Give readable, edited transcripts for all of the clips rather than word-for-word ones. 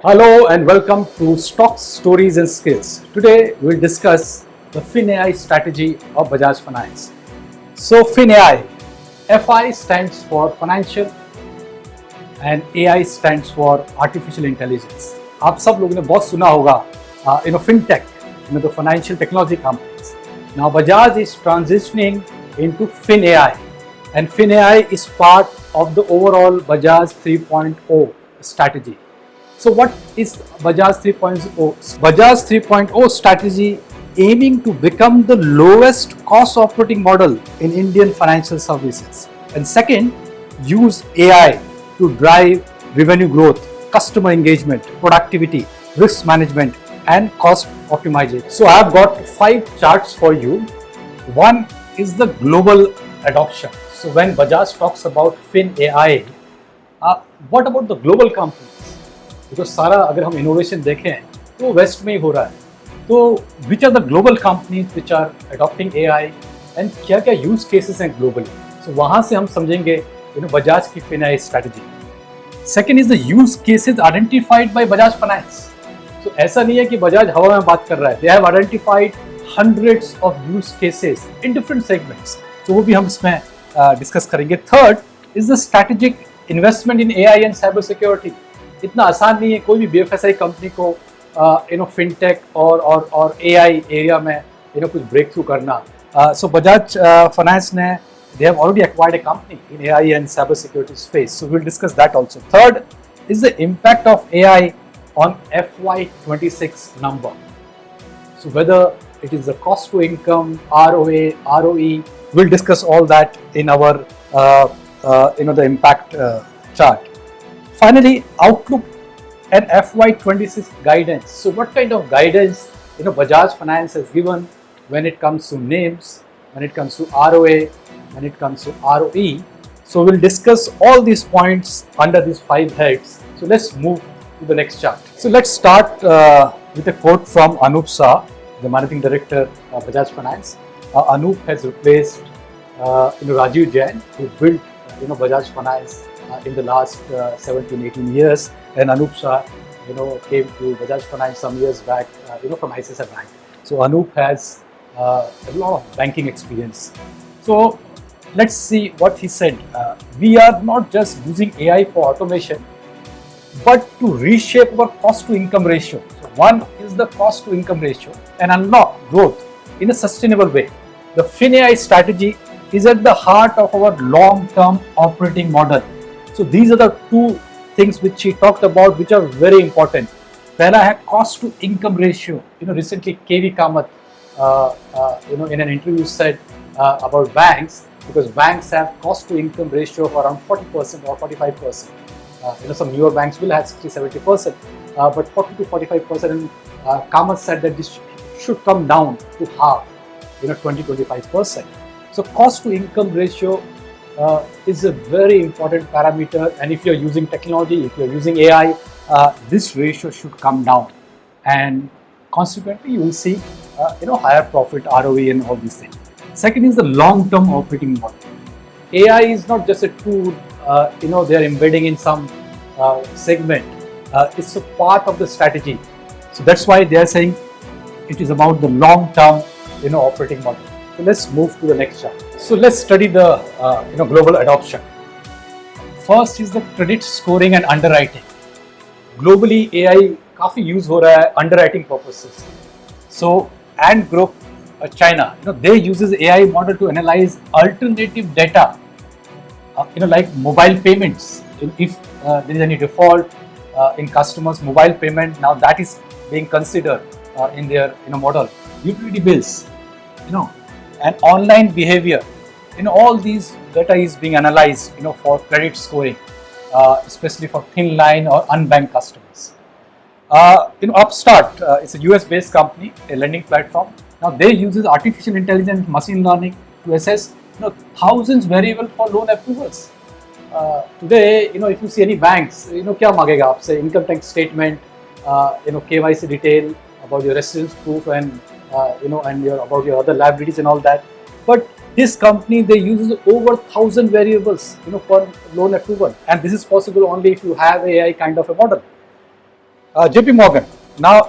Hello and welcome to Stocks, Stories and Skills. Today we'll discuss the FINAI strategy of Bajaj Finance. So FINAI, FI stands for financial and AI stands for artificial intelligence. आप सब लोगों ने बहुत सुना होगा fintech, the financial technology companies. Now Bajaj is transitioning into FinAI and FinAI is part of the overall Bajaj 3.0 strategy. So what is Bajaj 3.0? Bajaj 3.0 strategy aiming to become the lowest cost operating model in Indian financial services. And second, use AI to drive revenue growth, customer engagement, productivity, risk management and cost optimization. So I have got 5 charts for you. One is the global adoption. So when Bajaj talks about FinAI, what about the global companies? Because सारा अगर हम innovation देखें तो waste में ही हो रहा है. तो which are the global companies which are adopting AI and क्या क्या यूज केसेस हैं ग्लोबली. सो वहाँ से हम समझेंगे बजाज की फिनाई strategy. Second is the use cases identified by Bajaj finance. So ऐसा नहीं है कि बजाज हवा में बात कर रहा है. They have identified hundreds of use cases in different segments. तो वो भी हम इसमें डिस्कस करेंगे. Third is the strategic investment in AI and cyber security. इतना आसान नहीं है कोई भी बीएफएसआई कंपनी को फिनटेक और एआई एरिया में कुछ ब्रेक थ्रू करना. सो बजाज फाइनेंस ने they have already acquired a company in AI and cyber security space. So we'll discuss that also. Third is the impact of AI on FY26 number. So whether it is the cost to income, ROA, ROE, we'll discuss all that in our the impact chart. Finally, outlook and FY26 guidance. So what kind of guidance Bajaj Finance has given when it comes to NIMs, when it comes to ROA, when it comes to ROE. So we'll discuss all these points under these 5 heads. So let's move to the next chart. So let's start with a quote from Anup Saha, the Managing Director of Bajaj Finance. Anup has replaced Rajeev Jain, who built Bajaj Finance in the last 17-18 years, and Anup Saha came to Bajaj Finance some years back from ICICI Bank. So Anup has a lot of banking experience. So let's see what he said. We are not just using AI for automation, but to reshape our cost to income ratio. So one is the cost to income ratio and unlock growth in a sustainable way. The FinAI strategy is at the heart of our long-term operating model. So these are the 2 things which he talked about, which are very important. Pehla hai cost to income ratio. Recently KV Kamath, in an interview said about banks, because banks have cost to income ratio of around 40% or 45%. Some newer banks will have 60-70%, but 40 to 45%. And Kamath said that this should come down to half, 20-25%. So cost to income ratio is a very important parameter, and if you're using technology, if you're using AI, this ratio should come down, and consequently you will see higher profit, ROE and all these things. Second is the long-term operating model. AI is not just a tool, they are embedding in some segment. It's a part of the strategy. So that's why they are saying it is about the long-term operating model. So let's move to the next chart. So let's study the global adoption. First is the credit scoring and underwriting. Globally AI काफी use हो रहा है underwriting purposes. So Ant Group, China, they uses AI model to analyze alternative data, like mobile payments. If there is any default in customers' mobile payment, now that is being considered in their model. Utility bills, and online behavior. All these data is being analyzed, for credit scoring, especially for thin line or unbanked customers. Upstart, it's a US-based company, a lending platform. Now they uses artificial intelligence, machine learning to assess, thousands variable for loan approvals. Today, if you see any banks, क्या मांगेगा आपसे? Income tax statement, KYC detail about your residence proof and and about your other liabilities and all that. But this company, they use over 1,000 variables, for loan approval, and this is possible only if you have AI kind of a model. JPMorgan. Now,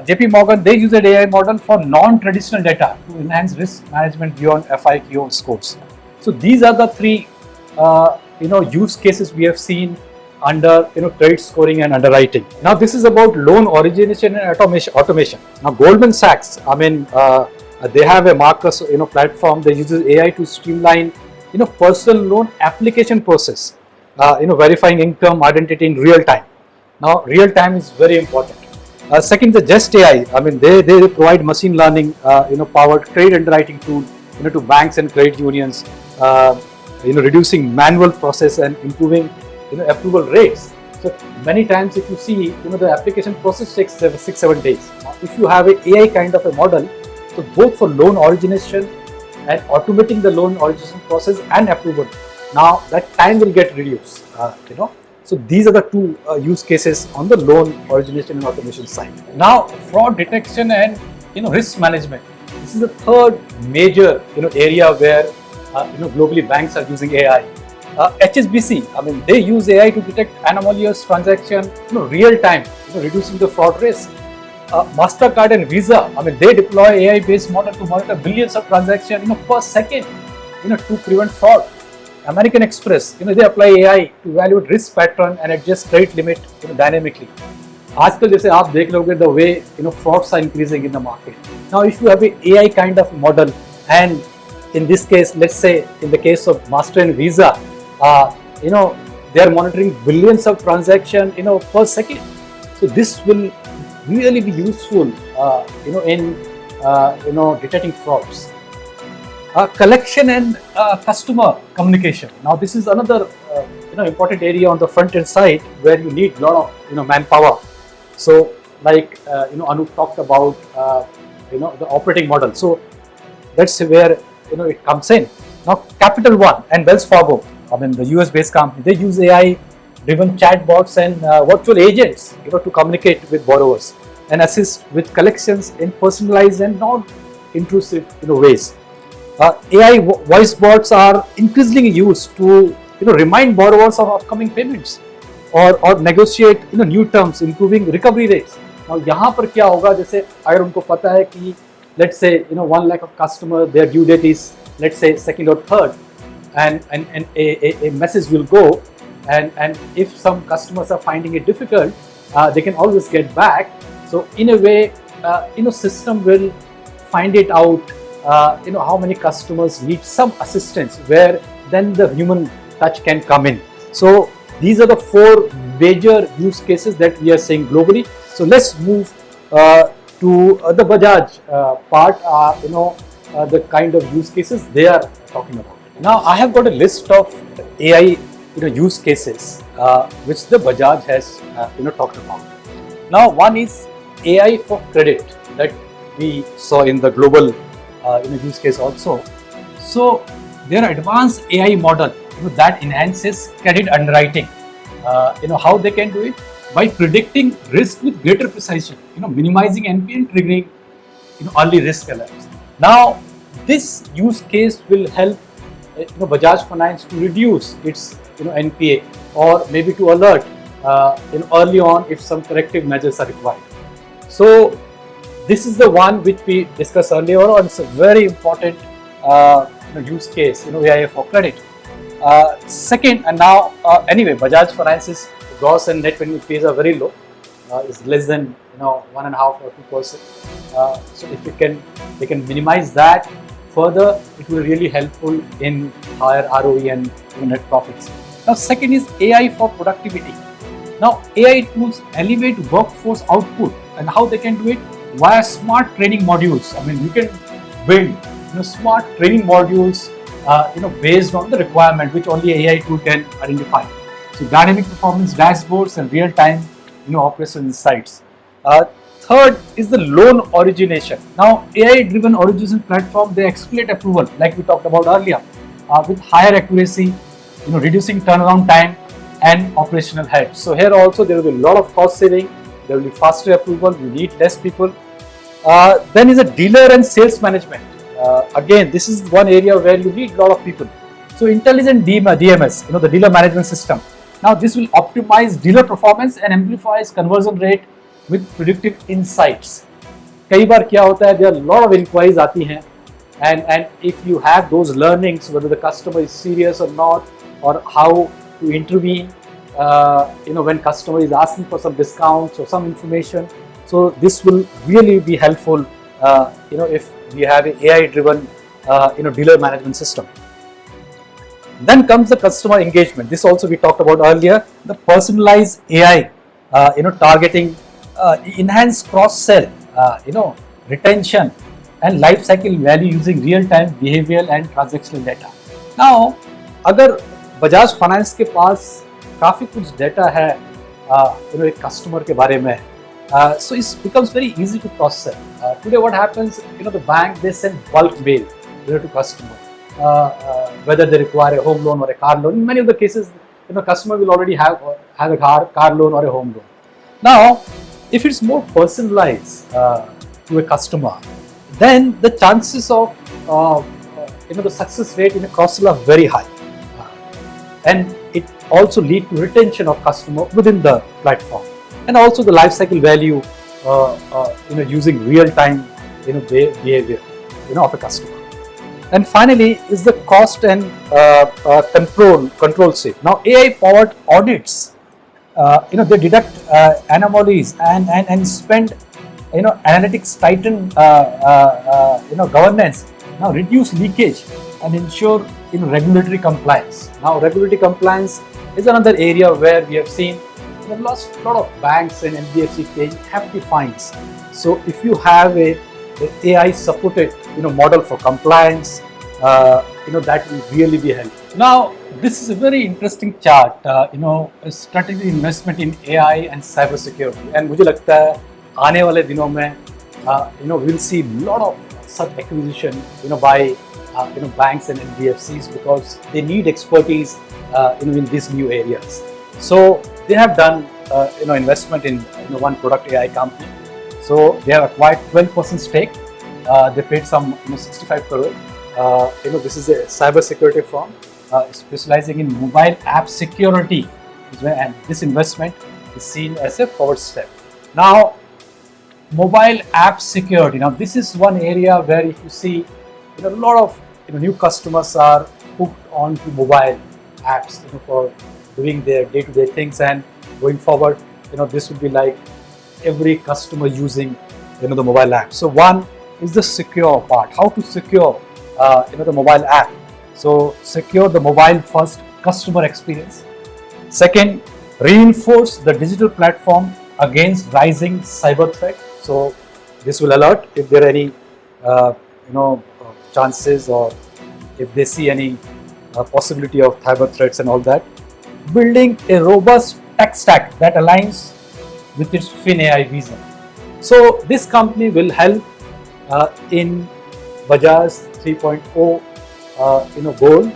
JPMorgan, they use an AI model for non-traditional data to enhance risk management beyond FIQ scores. So these are the three, use cases we have seen under credit scoring and underwriting. Now this is about loan origination and automation. Now Goldman Sachs, they have a Marcus platform. They use AI to streamline personal loan application process, verifying income identity in real time. Now real time is very important. Second, the Just AI. They provide machine learning powered credit underwriting tool to banks and credit unions, reducing manual process and improving approval rates. So many times if you see the application process takes 6-7 days. Now, if you have an AI kind of a model, so both for loan origination and automating the loan origination process and approval, now that time will get reduced. So these are the two use cases on the loan origination and automation side. Now fraud detection and risk management. This is the third major area where globally banks are using AI. HSBC, they use AI to detect anomalous transaction real time, reducing the fraud risk. Mastercard and Visa, they deploy AI-based model to monitor billions of transactions per second, to prevent fraud. American Express, they apply AI to evaluate risk pattern and adjust credit limit dynamically. आजकल जैसे आप देख लोगे the way frauds are increasing in the market. Now if you have an AI kind of model, and in this case, let's say in the case of Master and Visa, they are monitoring billions of transactions per second. So this will really be useful in detecting frauds. Collection and customer communication. Now this is another important area on the front end side where you need a lot of manpower. So like Anup talked about the operating model. So that's where it comes in. Now Capital One and Wells Fargo, the US based company, they use AI driven chatbots and virtual agents to communicate with borrowers and assist with collections in personalized and non-intrusive ways. AI voice bots are increasingly used to remind borrowers of upcoming payments or negotiate new terms, improving recovery rates. Now यहाँ पर क्या होगा, जैसे अगर उनको पता है कि let's say 1 lakh of customer, their due date is let's say 2nd or 3rd, and a message will go, and if some customers are finding it difficult, they can always get back. So in a way, system will find it out, how many customers need some assistance, where then the human touch can come in. So these are the 4 major use cases that we are seeing globally. So let's move to the Bajaj part, the kind of use cases they are talking about. Now I have got a list of AI use cases which the Bajaj has talked about. Now one is AI for credit that we saw in the global use case also. So there are advanced AI model that enhances credit underwriting. How they can do it? By predicting risk with greater precision, minimizing NPA and triggering early risk alerts. Now this use case will help Bajaj Finance to reduce its NPA, or maybe to alert early on if some corrective measures are required. So this is the one which we discussed earlier on. It's a very important use case, AI for credit. Second, and now anyway, Bajaj Finance's gross and net payment fees are very low. It's less than 1.5 or 2%. So if they can minimize that further, it will really helpful in higher ROE and net profits. Now second is AI for productivity. Now AI tools elevate workforce output, and how they can do it? Via smart training modules. You can build smart training modules based on the requirement which only AI tool can identify. So dynamic performance dashboards and real-time operational insights. Third is the loan origination. Now AI-driven origination platform, they accelerate approval like we talked about earlier, with higher accuracy, reducing turnaround time and operational head. So here also there will be a lot of cost saving. There will be faster approval. You need less people. Then is a dealer and sales management. Again, this is one area where you need a lot of people. So intelligent DMS, the dealer management system. Now this will optimize dealer performance and amplifies conversion rate with predictive insights. कई बार क्या होता है, there are lot of inquiries आती हैं, and if you have those learnings, whether the customer is serious or not, or how to intervene, when customer is asking for some discounts or some information, so this will really be helpful, if we have an AI-driven, dealer management system. Then comes the customer engagement. This also we talked about earlier. The personalized AI, targeting, enhanced cross-sell, retention and life cycle value using real-time behavioral and transactional data. Now, अगर Bajaj finance के पास काफ़ी कुछ data है, एक customer के बारे में, so it becomes very easy to cross-sell. Today, what happens? The bank, they send bulk mail, to customer. Whether they require a home loan or a car loan. In many of the cases, customer will already have a car loan or a home loan. Now, if it's more personalized to a customer, then the chances of the success rate in a cross-sell are very high, and it also lead to retention of customer within the platform, and also the life cycle value, using real-time behavior of a customer. And finally is the cost and control save. Now AI-powered audits, they deduct anomalies and spend, analytics tighten, governance. Now reduce leakage and ensure regulatory compliance. Now regulatory compliance is another area where we have seen a lot of banks and NBFC paying hefty fines. So if you have a AI supported model for compliance, that will really be helpful. Now this is a very interesting chart, a strategic investment in AI and cybersecurity, and मुझे लगता है आने वाले दिनों में we'll see a lot of such acquisition by banks and NBFCs, because they need expertise in these new areas. So they have done investment in one Product.ai company. So they have acquired 12% stake. They paid some 65 crore. This is a cybersecurity firm specializing in mobile app security, and this investment is seen as a forward step. Now, mobile app security. Now, this is one area where if you see, a lot of new customers are hooked on to mobile apps, for doing their day-to-day things, and going forward, this would be like every customer using, the mobile app. So one is the secure part. How to secure, the mobile app. So secure the mobile first customer experience. Second, reinforce the digital platform against rising cyber threat. So this will alert if there are any, chances, or if they see any possibility of cyber threats and all that. Building a robust tech stack that aligns with its FINAI vision. So this company will help in Bajaj 3.0 goal,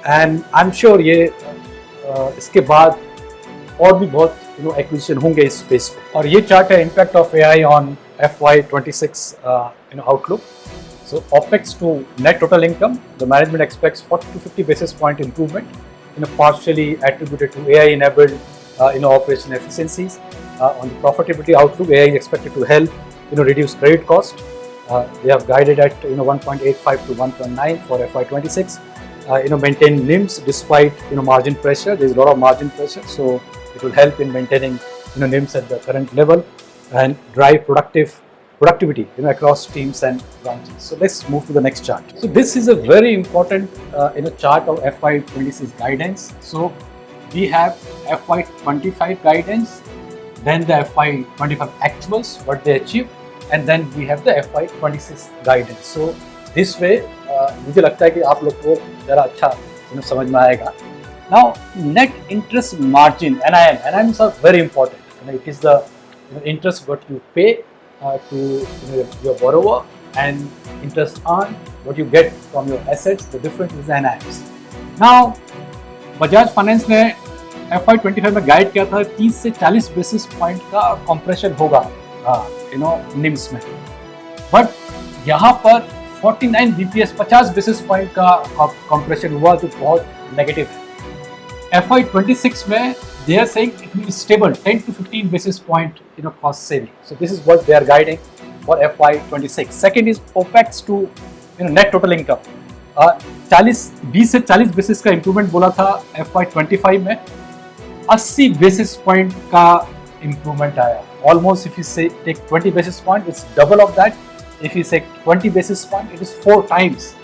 and I'm sure ये इसके बाद और भी बहुत acquisition होंगे इस space पे. और ये चार्ट है impact of AI on FY26 outlook. So OPEX to net total income, the management expects 40 to 50 basis point improvement, partially attributed to AI-enabled, operation efficiencies. On the profitability outlook, AI is expected to help, reduce credit cost. They have guided at 1.85 to 1.9 for FY26. Maintain NIMs despite margin pressure. There is a lot of margin pressure, so it will help in maintaining NIMs at the current level and drive productivity across teams and branches. So let's move to the next chart. So this is a very important chart of FY26 guidance. So we have FY25 guidance, then the FY25 actuals, what they achieved, and then we have the FY26 guidance. So this way मुझे लगता है कि आप लोग को ज़रा अच्छा समझ में आएगा. Now net interest margin, NIMs are very important. It is the interest what you pay to your borrower, and interest earned what you get from your assets. The difference is NIMs. Now Bajaj finance ने FY25 में guide किया था 30 से 40 basis point का compression होगा निम्स में, but यहाँ पर 49 BPS 50 बेसिस पॉइंट का कंप्रेशन हुआ, जो बहुत नेगेटिव है. FY26 में they are saying it will be stable 10 to 15 basis point cost saving. So this is what they are guiding for FY26. Second is OPEX to net total income. 20 से 40 basis का improvement बोला था FY25 में, 80 basis point का improvement आया. Almost if you say take 20 basis point, it's double of that. If you say 20 basis point, it is 4 times.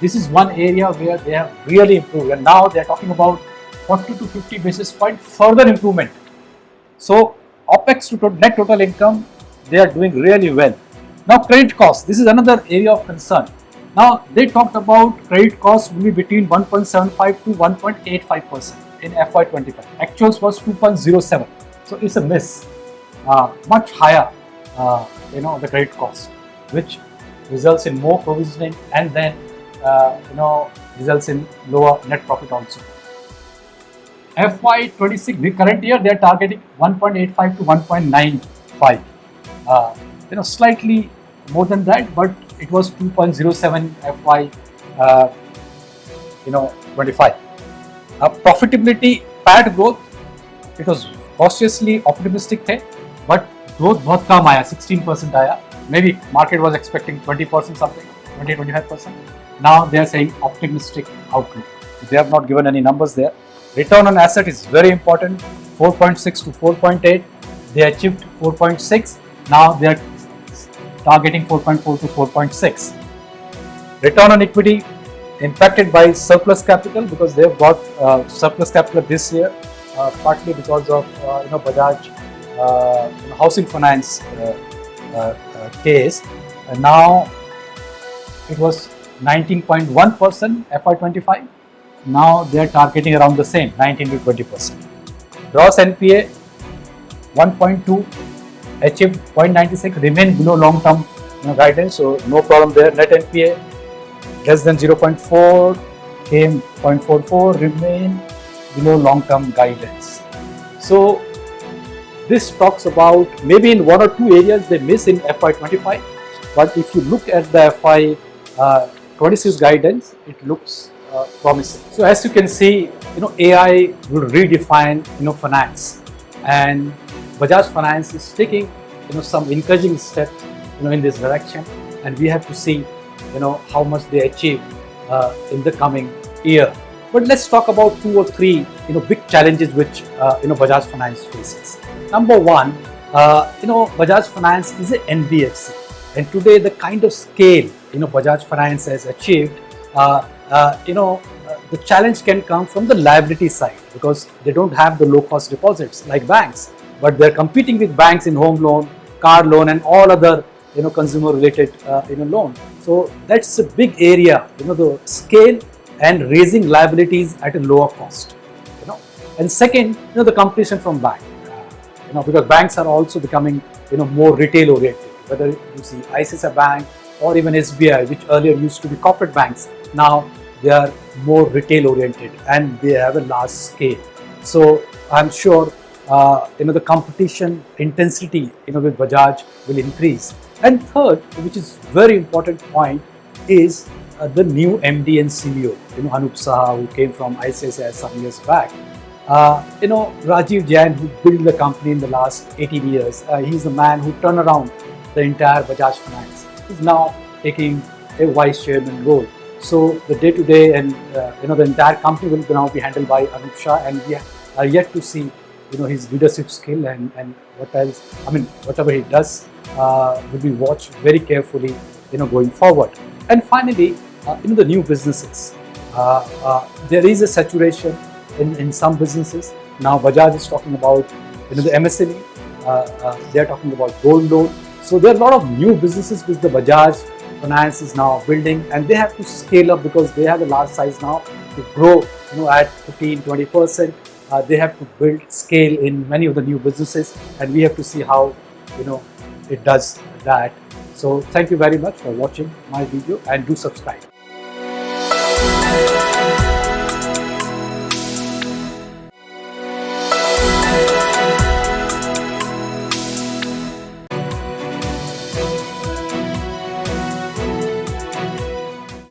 This is one area where they have really improved, and now they are talking about 40 to 50 basis point further improvement. So OPEX to net total income, they are doing really well. Now credit cost, this is another area of concern. Now they talked about credit cost will be between 1.75 to 1.85% in FY25. Actuals was 2.07, so it's a miss. Much higher, the credit cost, which results in more provisioning and then results in lower net profit also. FY26, the current year, they are targeting 1.85 to 1.95. Slightly more than that, but it was 2.07 FY25. Profitability, PAT growth, it was cautiously optimistic थे, but growth बहुत कम आया, 16% आया. Maybe market was expecting 20% something, 20-25%. Now they are saying optimistic outlook. So they have not given any numbers there. Return on asset is very important, 4.6 to 4.8. They achieved 4.6. Now they are targeting 4.4 to 4.6. Return on equity impacted by surplus capital because they have got surplus capital this year, partly because of Bajaj housing finance case. And now it was 19.1% FY25. Now they are targeting around the same, 19 to 20%. Gross NPA 1.2, achieved 0.96, remain below long-term guidance, so no problem there. Net NPA less than 0.4, came 0.44, remain below long-term guidance. So this talks about maybe in 1 or 2 areas they miss in FY25, but if you look at the FY26 guidance, it looks promising. So as you can see, AI will redefine finance, and Bajaj Finance is taking some encouraging steps in this direction, and we have to see how much they achieve in the coming year. But let's talk about 2 or 3 big challenges which Bajaj Finance faces. Number one, Bajaj Finance is an NBFC, and today the kind of scale Bajaj Finance has achieved, the challenge can come from the liability side because they don't have the low-cost deposits like banks, but they're competing with banks in home loan, car loan, and all other consumer-related loan. So that's a big area, the scale and raising liabilities at a lower cost. And second, the competition from bank, because banks are also becoming more retail-oriented. Whether you see ICICI Bank or even SBI, which earlier used to be corporate banks, now they are more retail oriented and they have a large scale. So I'm sure the competition intensity with Bajaj will increase. And third, which is very important point, is the new MD and CEO, Anup Saha, who came from ICICI some years back. Rajeev, Jain, who built the company in the last 18 years, he's the man who turned around the entire Bajaj Finance. He's now taking a vice chairman role. So the day-to-day and the entire company will now be handled by Anup Shah, and we are yet to see his leadership skill and what else. Whatever he does will be watched very carefully going forward. And finally, the new businesses. There is a saturation in some businesses. Now Bajaj is talking about the MSME. They are talking about gold loan. So there are a lot of new businesses which the Bajaj Finance is now building, and they have to scale up because they have a large size now to grow at 15-20%. They have to build scale in many of the new businesses, and we have to see how it does that. So thank you very much for watching my video, and do subscribe.